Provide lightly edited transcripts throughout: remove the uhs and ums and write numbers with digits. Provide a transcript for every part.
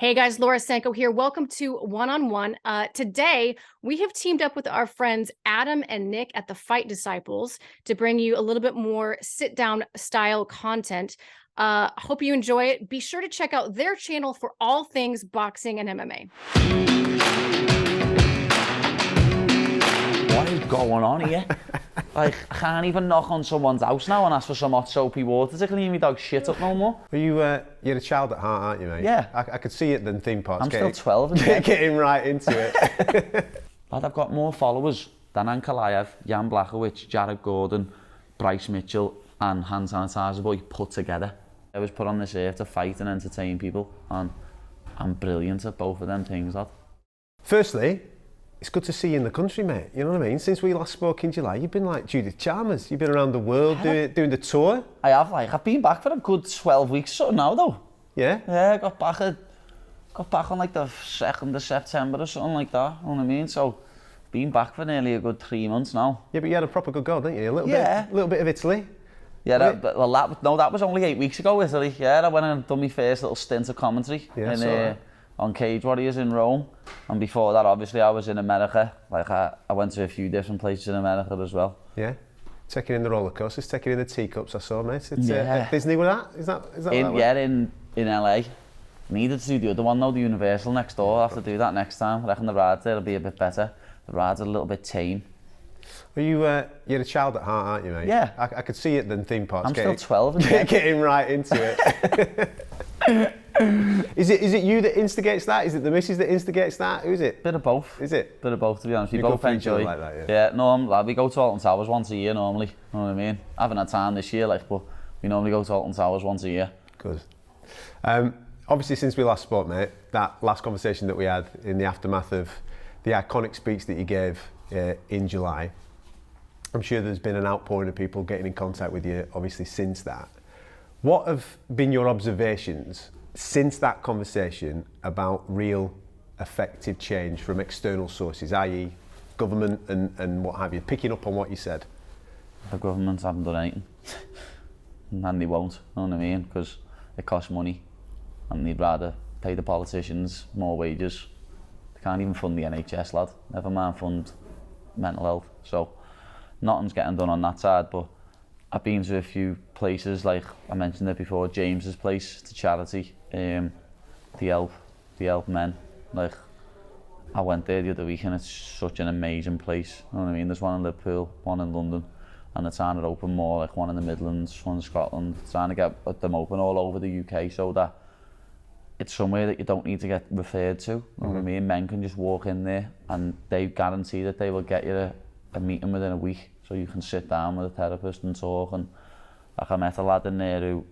Hey guys, Laura Sanko here. Welcome to One on One. Today, we have teamed up with our friends Adam and Nick at the Fight Disciples to bring you a little bit more sit down style content. Hope you enjoy it. Be sure to check out their channel for all things boxing and MMA. What is going on here? Like, I can't even knock on someone's house now and ask for some hot soapy water to clean me dog shit up no more. Well, you're a child at heart, aren't you, mate? Yeah. I could see it in theme parks. I'm still 12 and getting right into it. Lad, I've got more followers than Ankalaev, Jan Blachowicz, Jared Gordon, Bryce Mitchell and Hand Sanitizer Boy put together. I was put on this earth to fight and entertain people, and I'm brilliant at both of them things, lad. Firstly, it's good to see you in the country, mate. You know what I mean? Since we last spoke in July, you've been like Judith Chalmers. You've been around the world doing the tour. I have, like, I've been back for a good 12 weeks or so now, though. Yeah? Yeah, I got back on like the 2nd of September or something like that, you know what I mean? So, been back for nearly a good 3 months now. Yeah, but you had a proper good go, didn't you? A little bit of Italy. Yeah, that was only 8 weeks ago, Italy. Yeah, I went and done my first little stint of commentary on Cage Warriors in Rome. And before that, obviously, I was in America. Like, I went to a few different places in America as well. Yeah. Taking in the roller coasters, taking in the teacups, I saw, mate. It's at Disney with that? Is that in LA. Needed to do the other one though, the Universal next door. I'll have to do that next time. I reckon the ride there will be a bit better. The ride's a little bit tame. Well, you're a child at heart, aren't you, mate? Yeah. I could see it in theme parks. I'm still 12 and getting right into it. Is it you that instigates that? Is it the missus that instigates that? Who is it? Bit of both. Is it? Bit of both, to be honest. We you both go enjoy. like that, yeah, no, we go to Alton Towers once a year normally. You know what I mean? I haven't had time this year, like, but we normally go to Alton Towers once a year. Good. Obviously, since we last spoke, mate, that last conversation that we had in the aftermath of the iconic speech that you gave in July, I'm sure there's been an outpouring of people getting in contact with you, obviously, since that. What have been your observations since that conversation about real effective change from external sources, i.e. government and what have you, picking up on what you said? The government haven't done anything. And they won't, you know what I mean? Because it costs money and they'd rather pay the politicians more wages. They can't even fund the NHS, lad. Never mind fund mental health. So nothing's getting done on that side, but I've been to a few places, like I mentioned it before, James's place, to charity, the help men. Like, I went there the other week and it's such an amazing place, you know what I mean? There's one in Liverpool, one in London, and they're trying to open more, like one in the Midlands, one in Scotland, trying to get them open all over the UK so that it's somewhere that you don't need to get referred to, you know what I mean? Men can just walk in there and they guarantee that they will get you a meeting within a week, so you can sit down with a therapist and talk. And like, I met a lad in there who,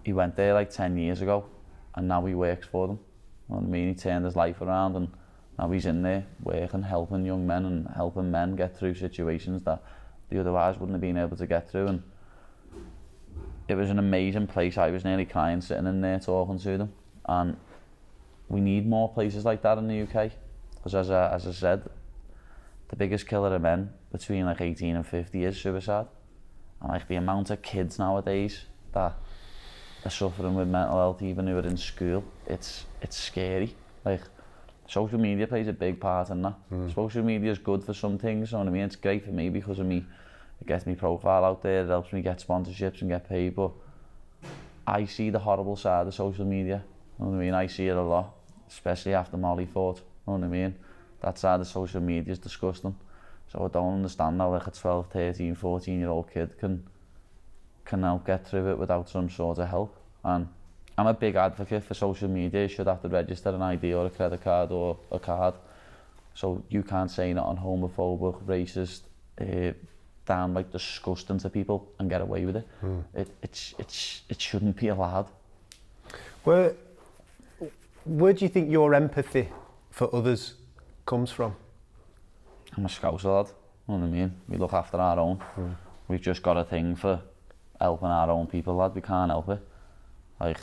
he went there like 10 years ago and now he works for them, you know what I mean? He turned his life around and now he's in there working, helping young men and helping men get through situations that they otherwise wouldn't have been able to get through. And it was an amazing place. I was nearly crying sitting in there talking to them. And we need more places like that in the UK, because as I said, the biggest killer of men between like 18 and 50 is suicide. And like the amount of kids nowadays that are suffering with mental health, even who are in school, it's scary. Like, social media plays a big part in that. Social media is good for some things, you know what I mean? It's great for me because of me, it gets me profile out there, it helps me get sponsorships and get paid, but I see the horrible side of social media, you know what I mean? I see it a lot, especially after Molly fought, you know what I mean? That side of social media is disgusting. So I don't understand how like a 12, 13, 14-year-old kid can now get through it without some sort of help. And I'm a big advocate for social media. You should have to register an ID or a credit card or a card. So you can't say nothing homophobic, racist, downright disgusting to people and get away with it. It shouldn't be allowed. Where do you think your empathy for others comes from? I'm a Scouser lad, you know what I mean? We look after our own. We've just got a thing for helping our own people, lad. We can't help it. Like,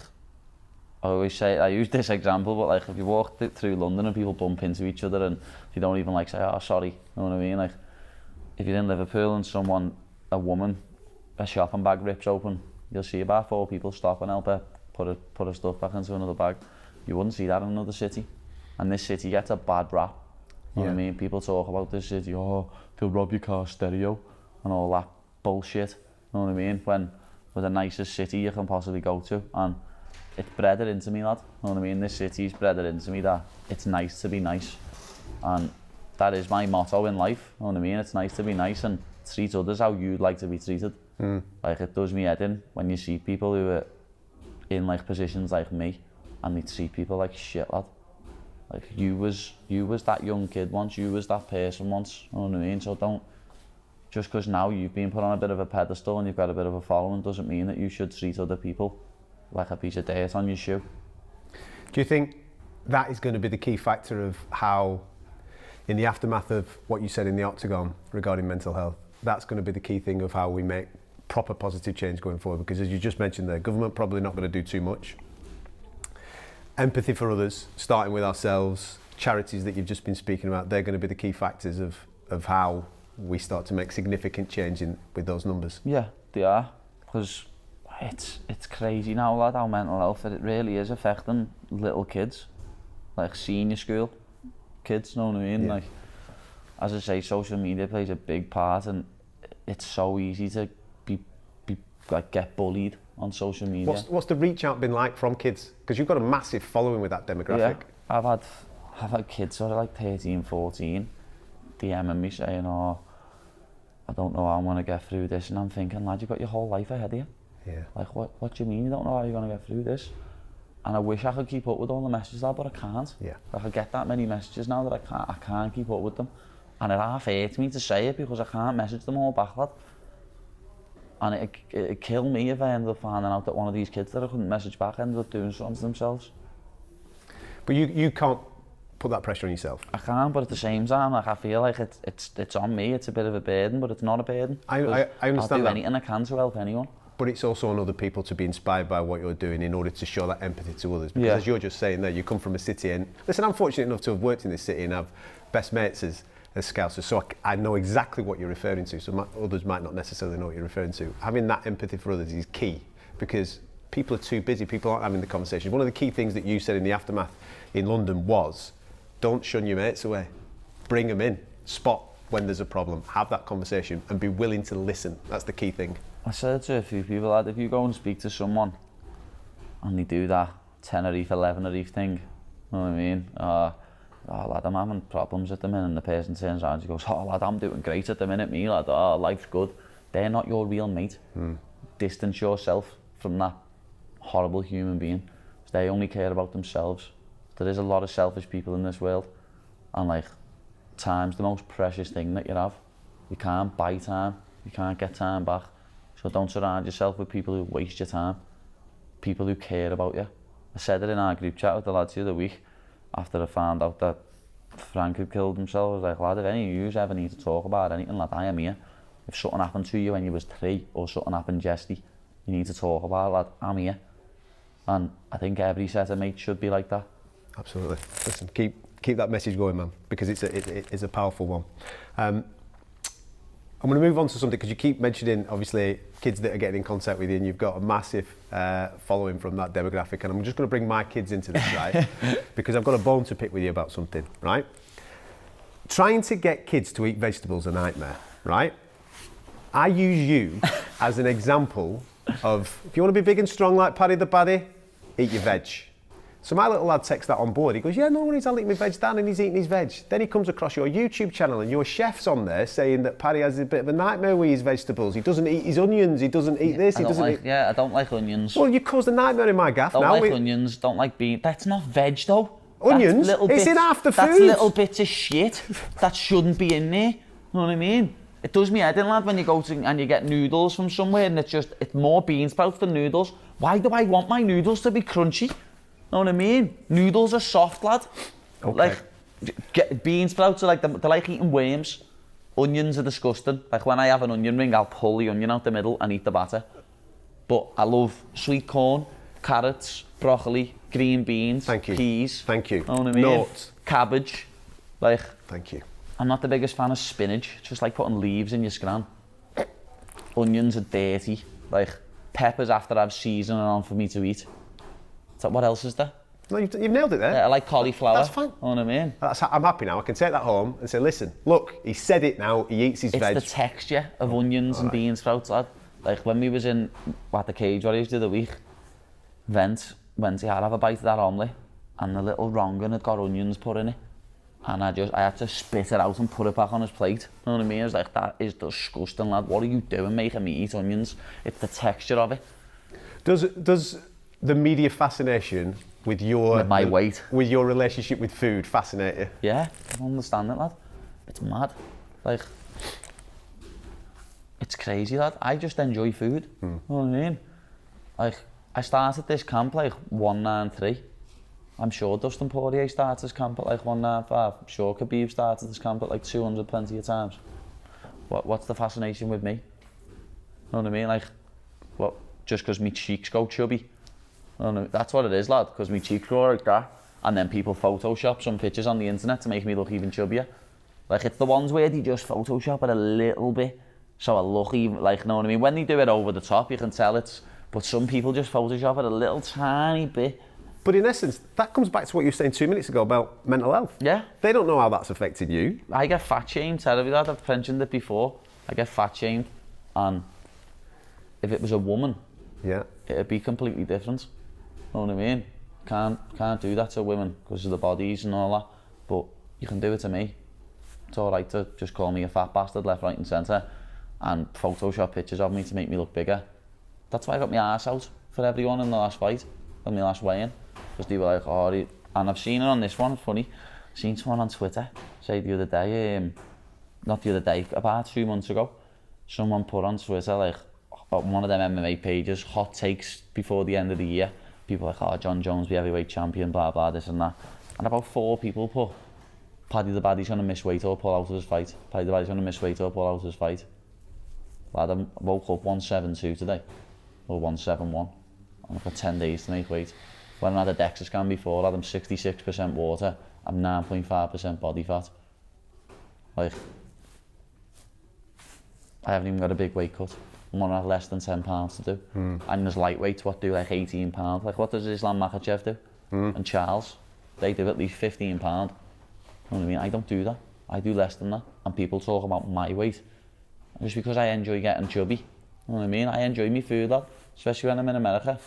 I always say, I use this example, but like if you walk through London and people bump into each other and you don't even like say, oh sorry, you know what I mean? Like, if you're in Liverpool and a woman, a shopping bag rips open, you'll see about 4 people stop and help her put her stuff back into another bag. You wouldn't see that in another city. And this city gets a bad rap. You know what I mean? People talk about this city, oh, they'll rob your car stereo and all that bullshit. You know what I mean? When we're the nicest city you can possibly go to. And it's bred it into me, lad. You know what I mean? This city's bred it into me that it's nice to be nice. And that is my motto in life. You know what I mean? It's nice to be nice and treat others how you'd like to be treated. Like, it does me head in when you see people who are in like positions like me and they treat people like shit, lad. Like, you was that young kid once, you was that person once, you know what I mean? So don't, just because now you've been put on a bit of a pedestal and you've got a bit of a following doesn't mean that you should treat other people like a piece of dirt on your shoe. Do you think that is going to be the key factor of how, in the aftermath of what you said in the Octagon regarding mental health, that's going to be the key thing of how we make proper positive change going forward? Because as you just mentioned, the government probably not going to do too much. Empathy for others, starting with ourselves, charities that you've just been speaking about, they're going to be the key factors of how we start to make significant change with those numbers. Yeah, they are, because it's crazy now, lad, how mental health, it really is affecting little kids, like senior school kids, you know what I mean? Like, as I say, social media plays a big part, and it's so easy to be like get bullied on social media. What's the reach out been like from kids? Because you've got a massive following with that demographic. Yeah, I've had kids sort of like 13, 14 DMing me saying, oh, I don't know how I'm going to get through this, and I'm thinking, lad, you've got your whole life ahead of you. Yeah. Like, what do you mean you don't know how you're going to get through this? And I wish I could keep up with all the messages, lad, but I can't. Yeah. Like, I get that many messages now that I can't keep up with them. And it half hurts me to say it because I can't message them all back, lad. And it'd kill me if I ended up finding out that one of these kids that I couldn't message back ended up doing something to themselves. But you can't put that pressure on yourself? I can't, but at the same time, like, I feel like it's on me. It's a bit of a burden, but it's not a burden. I understand I'll do anything I can to help anyone. But it's also on other people to be inspired by what you're doing in order to show that empathy to others. Because as you're just saying there, you come from a city, and listen, I'm fortunate enough to have worked in this city and have best mates as Scousers, so I know exactly what you're referring to, so others might not necessarily know what you're referring to. Having that empathy for others is key, because people are too busy, people aren't having the conversation. One of the key things that you said in the aftermath in London was, don't shun your mates away, bring them in, spot when there's a problem, have that conversation and be willing to listen. That's the key thing. I said to a few people, lad, if you go and speak to someone and they do that Tenerife, 11 thing, you know what I mean? Oh lad, I'm having problems at the minute, and the person turns around and goes, oh lad, I'm doing great at the minute, me lad, oh, life's good. They're not your real mate. Distance yourself from that horrible human being. They only care about themselves. There is a lot of selfish people in this world, and like, time's the most precious thing that you have. You can't buy time, you can't get time back. So don't surround yourself with people who waste your time, people who care about you. I said it in our group chat with the lads the other week, after I found out that Frank had killed himself. I was like, lad, if any of you ever need to talk about anything, lad, I am here. If something happened to you when you was 3 or something happened yesterday, you need to talk about it, lad, I'm here. And I think every set of mates should be like that. Absolutely. Listen, keep that message going, man, because it is a powerful one. I'm going to move on to something, because you keep mentioning, obviously, kids that are getting in contact with you, and you've got a massive following from that demographic, and I'm just going to bring my kids into this, right? Because I've got a bone to pick with you about something, right? Trying to get kids to eat vegetables is a nightmare, right? I use you as an example of, if you want to be big and strong like Paddy the Baddy, eat your veg. So my little lad takes that on board. He goes, yeah, no worries, I'll eat my veg, Dan, and he's eating his veg. Then he comes across your YouTube channel and your chef's on there saying that Paddy has a bit of a nightmare with his vegetables. He doesn't eat his onions, he doesn't eat this, he doesn't eat... Yeah, I don't like onions. Well, you caused a nightmare in my gaff now. Don't like onions, don't like beans. That's not veg though. Onions? It's in half the food. That's little bits of shit that shouldn't be in there. You know what I mean? It does me head in, lad, when you go to and you get noodles from somewhere and it's more bean sprouts than noodles. Why do I want my noodles to be crunchy? Know what I mean? Noodles are soft, lad. Okay. Like, bean sprouts are like, they're like eating worms. Onions are disgusting. Like, when I have an onion ring, I'll pull the onion out the middle and eat the batter. But I love sweet corn, carrots, broccoli, green beans, peas. Thank you. Know what I mean? Nuts. Cabbage. Like, thank you. I'm not the biggest fan of spinach. It's just like putting leaves in your scran. Onions are dirty. Like, peppers have to have seasoning on for me to eat. So what else is there? No, you've nailed it there. Yeah, I like cauliflower. That's fine. You know what I mean? I'm happy now. I can take that home and say, listen, look, he said it now. He eats his veg. It's the texture of onions and bean sprouts, lad. Like when we was at the Cage Warriors the other week, went to have a bite of that omelette, and the little wrong'un had got onions put in it. And I had to spit it out and put it back on his plate. You know what I mean? I was like, that is disgusting, lad. What are you doing making me eat onions? It's the texture of it. Does the media fascination with my weight, with your relationship with food fascinate you? Yeah, I don't understand it, lad. It's mad. Like, it's crazy, lad. I just enjoy food. You know what I mean? Like, I started this camp like 193. I'm sure Dustin Poirier started this camp at like 195. I'm sure Khabib started this camp at like 200 plenty of times. What's the fascination with me? You know what I mean? Like, what? Just because my cheeks go chubby? That's what it is, lad. Because my cheeks grow like that, and then people Photoshop some pictures on the internet to make me look even chubbier. Like, it's the ones where they just Photoshop it a little bit, so I look even, like, you know what I mean? When they do it over the top, you can tell it's. But some people just Photoshop it a little tiny bit. But in essence, that comes back to what you were saying 2 minutes ago about mental health. Yeah. They don't know how that's affected you. I get fat shamed terribly, lad. I've mentioned it before. I get fat shamed, and if it was a woman, yeah, it'd be completely different. You know what I mean? Can't do that to women because of the bodies and all that. But you can do it to me. It's all right to just call me a fat bastard left, right, and centre, and Photoshop pictures of me to make me look bigger. That's why I got my arse out for everyone in the last fight, in my last weigh-in. Because they were like, oh, and I've seen it on this one, it's funny. I've seen someone on Twitter say the other day, not the other day, about 2 months ago, someone put on Twitter, like, one of them MMA pages, hot takes before the end of the year. People like, oh, John Jones be heavyweight champion, blah, blah, this and that. And about 4 people put, Paddy The Baddy's going to miss weight or pull out of his fight. Paddy The Baddy's going to miss weight or pull out of his fight. Lad, I woke up 172 today, or 171, and I've got 10 days to make weight. When I had a DEXA scan before, I had 66% water, I'm 9.5% body fat. Like, I haven't even got a big weight cut. I'm on less than 10 pounds to do. And there's lightweights, what do like 18 pounds. Like, what does Islam Makhachev do? And Charles, they do at least 15 pounds. You know what I mean? I don't do that. I do less than that. And people talk about my weight. Just because I enjoy getting chubby. You know what I mean? I enjoy my food, lad, especially when I'm in America.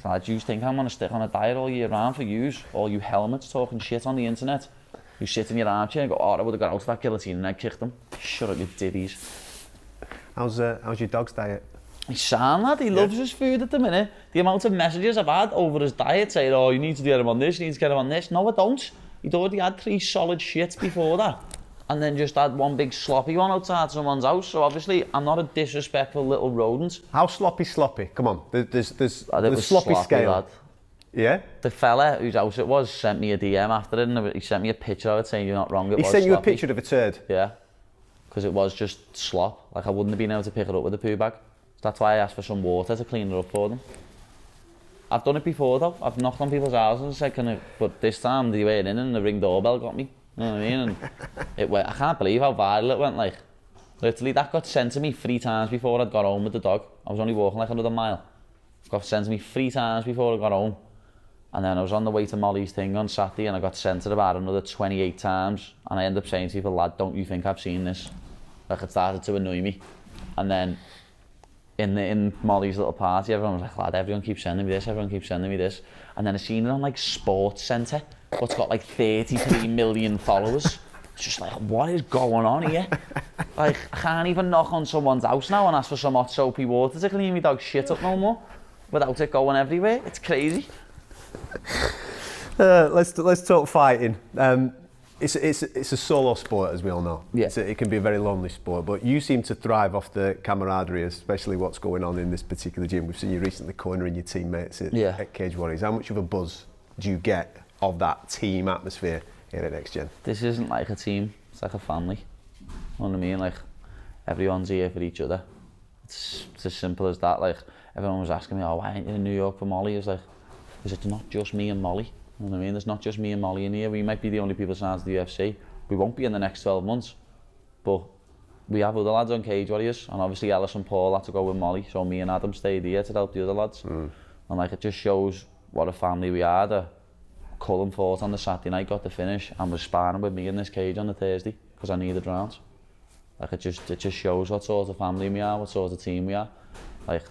Like, do you think I'm going to stick on a diet all year round for yous? All you helmets talking shit on the internet. You sit in your armchair and go, oh, I would have got out of that guillotine and I'd kicked them. Shut up, you divvies. How's your dog's diet? He's sound, lad. He loves his food at the minute. The amount of messages I've had over his diet saying, oh, you need to get him on this, you need to get him on this. No, I don't. He'd already had 3 solid shits before that. And then just had one big sloppy one outside someone's house. So obviously, I'm not a disrespectful little rodent. How sloppy? Come on, there's sloppy scale. Lad. Yeah? The fella whose house it was sent me a DM after it, and he sent me a picture of it saying, you're not wrong, He sent you a picture of a turd? Yeah. Because it was just slop. Like, I wouldn't have been able to pick it up with a poo bag. So that's why I asked for some water to clean it up for them. I've done it before though. I've knocked on people's houses and said, can I, but this time they weren't in and the ring doorbell got me. You know what I mean? And it went, I can't believe how viral it went, like. Literally, that got sent to me 3 times before I'd got home with the dog. I was only walking like another mile. It got sent to me 3 times before I got home. And then I was on the way to Molly's thing on Saturday and I got sent it about another 28 times. And I ended up saying to people, lad, don't you think I've seen this? Like, it started to annoy me. And then in Molly's little party, everyone was like, lad, everyone keeps sending me this, everyone keeps sending me this. And then I seen it on like Sports Centre, what's got like 33 million followers. It's just like, what is going on here? Like, I can't even knock on someone's house now and ask for some hot soapy water to clean my dog's shit up no more without it going everywhere. It's crazy. Let's talk fighting. It's a solo sport, as we all know. Yeah. It can be a very lonely sport, but you seem to thrive off the camaraderie, especially what's going on in this particular gym. We've seen you recently cornering your teammates at Cage Warriors. How much of a buzz do you get of that team atmosphere here at Next Gen? This isn't like a team, it's like a family. You know what I mean? Like, everyone's here for each other. It's as simple as that. Like, everyone was asking me, oh, why aren't you in New York for Molly? It's like, because it's not just me and Molly. You know what I mean? There's not just me and Molly in here. We might be the only people signed to the UFC. We won't be in the next 12 months. But we have other lads on Cage Warriors, and obviously Ellis and Paul had to go with Molly, so me and Adam stayed here to help the other lads. And like, it just shows what a family we are. That Cullen fought on the Saturday night, got the finish, and was sparring with me in this cage on the Thursday because I needed rounds. Like it just shows what sort of family we are, what sort of team we are. Like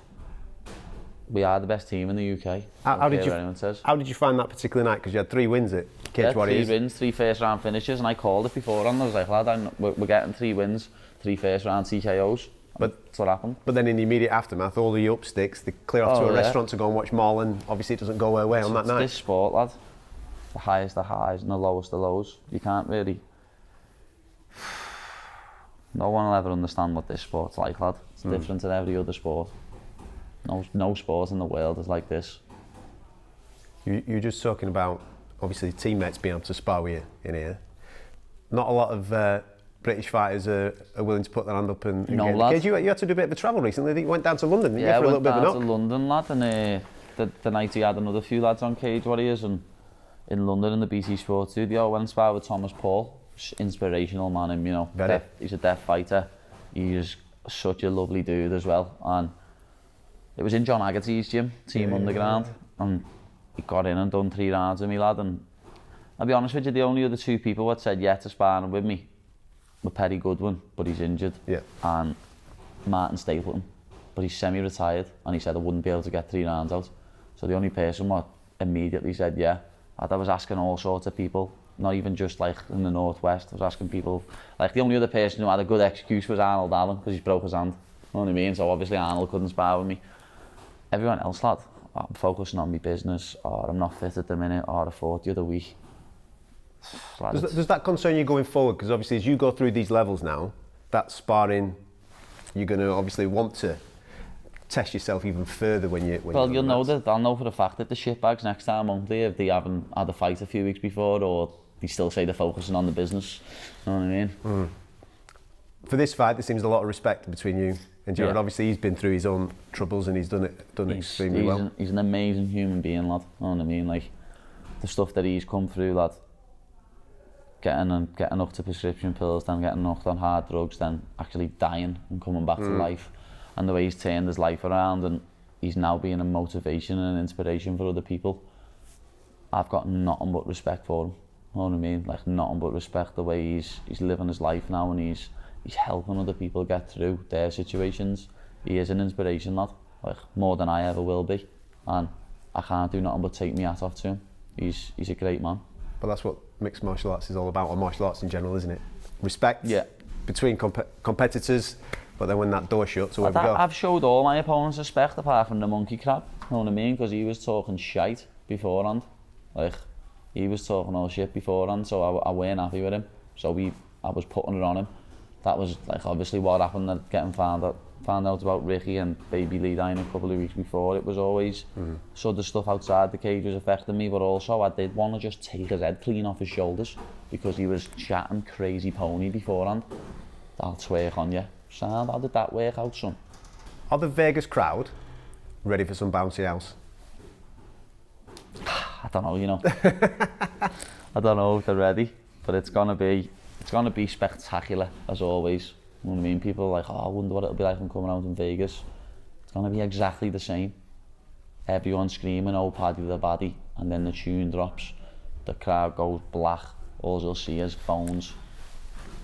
we are the best team in the UK. How did you find that particular night? Because you had 3 wins at Cage Warriors. 3 wins, 3 first round finishes, and I called it before, and I was like, lad, we're getting 3 wins, 3 first round TKOs. But that's what happened. But then in the immediate aftermath, all the up sticks, they clear off to a restaurant to go and watch Marlon. Obviously, it doesn't go our way on that night. This sport, lad, the highest the highs and the lowest the lows. You can't really. No one will ever understand what this sport's like, lad. It's different than every other sport. No sport in the world is like this. You're just talking about, obviously, teammates being able to spar with you in here. Not a lot of British fighters are willing to put their hand up and no, get lad. in the cage. You had to do a bit of a travel recently. I think you went down to London, didn't you, for a little bit of a knock? Yeah, I went down to London, lad, and the night he had another few lads on Cage Warriors, and in London in the BT Sports Studio, I went and sparred with Thomas Paul. Inspirational man, him, you know. He's a deaf fighter. He's such a lovely dude as well, and it was in John Haggerty's gym, Team Underground, and he got in and done 3 rounds with me, lad, and I'll be honest with you, the only other 2 people that said yeah to sparring with me were Perry Goodwin, but he's injured, and Martin Stapleton, but he's semi-retired, and he said I wouldn't be able to get 3 rounds out. So the only person what immediately said yeah, I was asking all sorts of people, not even just like in the Northwest. I was asking people, like the only other person who had a good excuse was Arnold Allen, because he's broke his hand. You know what I mean? So obviously Arnold couldn't spar with me. Everyone else, lad, I'm focusing on my business, or I'm not fit at the minute, or I fought the other week. Lad, does that concern you going forward? Because obviously as you go through these levels now, that sparring, you're going to obviously want to test yourself even further when you. Well, you'll know that. I'll know for a fact that the shitbags next time, won't they, if they haven't had a fight a few weeks before, or they still say they're focusing on the business. You know what I mean? For this fight, there seems a lot of respect between you and Jared. Obviously, he's been through his own troubles and he's done extremely well. He's an amazing human being, lad. You know what I mean? Like the stuff that he's come through, lad. Getting hooked to prescription pills, then getting hooked on hard drugs, then actually dying and coming back to life. And the way he's turned his life around, and he's now being a motivation and an inspiration for other people. I've got nothing but respect for him. You know what I mean? Like nothing but respect the way he's living his life now, and he's helping other people get through their situations. He is an inspiration, lad. Like more than I ever will be, and I can't do nothing but take my hat off to him. He's a great man. But that's what mixed martial arts is all about, or martial arts in general, isn't it? Respect between competitors. But then when that door shuts, away we go. I've showed all my opponents respect apart from the monkey crab, you know what I mean? Because he was talking shite beforehand. Like, he was talking all shit beforehand, so I weren't happy with him. So I was putting it on him. That was, like, obviously what happened, that getting found out about Ricky and Baby Lee dying a couple of weeks before. It was always, so the stuff outside the cage was affecting me, but also I did want to just take his head clean off his shoulders because he was chatting crazy pony beforehand. I'll twerk on you. Sound, how did that work out, son? Are the Vegas crowd ready for some bouncy house? I don't know, you know. I don't know if they're ready, but it's gonna be spectacular as always. You know what I mean? People are like, oh, I wonder what it'll be like when coming out in Vegas. It's gonna be exactly the same. Everyone screaming, oh, Paddy The Baddy, and then the tune drops. The crowd goes black. All you'll see is phones,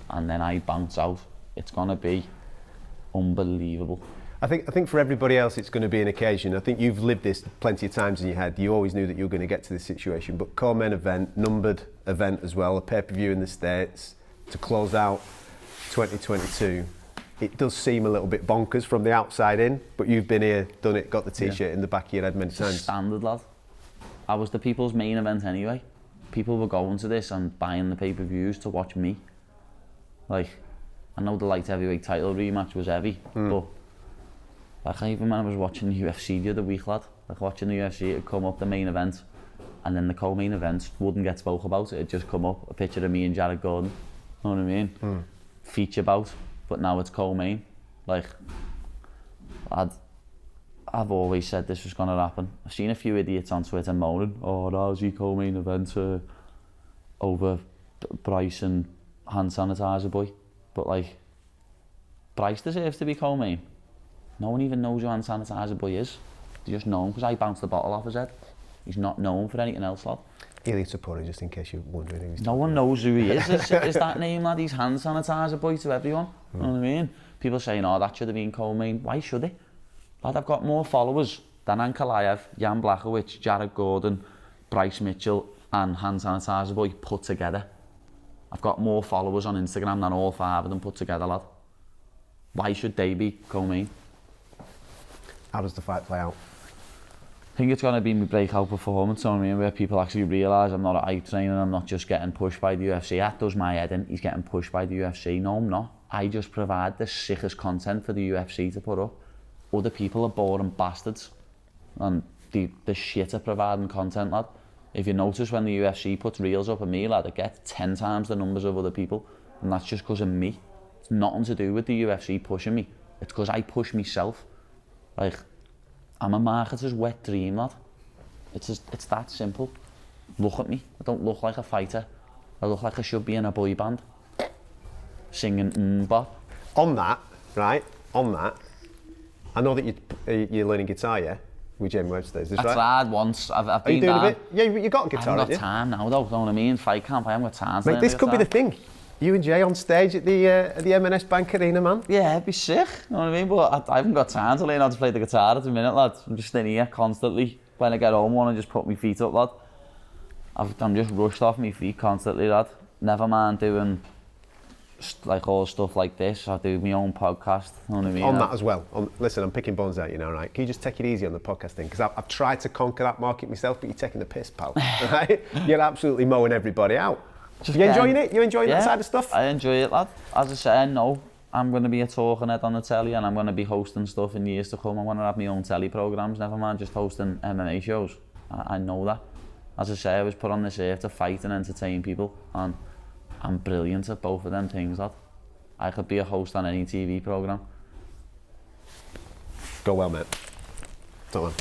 and then I bounce out. It's gonna be unbelievable. I think for everybody else it's going to be an occasion. I think you've lived this plenty of times in your head. You always knew that you were going to get to this situation, but co-main event, numbered event as well, a pay-per-view in the States to close out 2022. It does seem a little bit bonkers from the outside in, but you've been here, done it, got the t-shirt in the back of your head many times. Standard, lad. I was the people's main event anyway. People were going to this and buying the pay-per-views to watch me. Like, I know the light heavyweight title rematch was heavy, but like even when I was watching the UFC the other week, lad, like watching the UFC, it'd come up the main event, and then the co-main event wouldn't get spoke about. It'd just come up a picture of me and Jared Gordon. You know what I mean? Feature bout, but now it's co-main. Like, I've always said this was gonna happen. I've seen a few idiots on Twitter moaning, oh, how's your co-main event over Bryce and hand sanitizer boy. But like, Bryce deserves to be co-main. No one even knows who hand sanitizer boy is. They just know him because I bounced the bottle off his head. He's not known for anything else, lad. Elite supporter, just in case you're wondering who he's No one knows who he is. Is that name, lad? He's hand sanitizer boy to everyone. You know what I mean? People saying, oh, that should have been co-main. Why should he? Lad, I've got more followers than Ankalaev, Jan Blachowicz, Jared Gordon, Bryce Mitchell and hand sanitizer boy put together. I've got more followers on Instagram than all 5 of them put together, lad. Why should they be co-main? How does the fight play out? I think it's going to be my breakout performance, you know what I mean, where people actually realise I'm not a hype trainer, I'm not just getting pushed by the UFC. That does my head in, he's getting pushed by the UFC. No, I'm not. I just provide the sickest content for the UFC to put up. Other people are boring bastards. And the shit at providing content, lad. If you notice when the UFC puts reels up of me, lad, it gets 10 times the numbers of other people. And that's just because of me. It's nothing to do with the UFC pushing me. It's because I push myself. Like, I'm a marketer's wet dream, lad. It's that simple. Look at me. I don't look like a fighter. I look like I should be in a boy band. Singing bop. On that, right, I know that you're learning guitar, yeah? With Jamie Webster, is this right? I tried once. I've been Are you doing down. a bit? Yeah, you got a guitar, I haven't haven't you? got time now, though. Know what I mean? Fight camp. I haven't got time. Mate, this could be the thing. You and Jay on stage at the M&S Bank Arena, man. Yeah, it'd be sick. You know what I mean? But I haven't got time to learn how to play the guitar at the minute, lad. I'm just in here constantly. When I get home, I want to just put my feet up, lad. I'm just rushed off my feet constantly, lad. Never mind doing like all stuff like this. I do my own podcast. You know what I mean? On that as well. Listen, I'm picking bones out, you know, right? Can you just take it easy on the podcast thing? Because I've tried to conquer that market myself, but you're taking the piss, pal. Right? You're absolutely mowing everybody out. You enjoying it? You enjoying that side of stuff? I enjoy it, lad. As I said, no, I'm going to be a talking head on the telly and I'm going to be hosting stuff in years to come. I'm going to have my own telly programmes, never mind just hosting MMA shows. I know that. As I say, I was put on this earth to fight and entertain people, and I'm brilliant at both of them things, lad. I could be a host on any TV programme. Go well, mate. Don't man.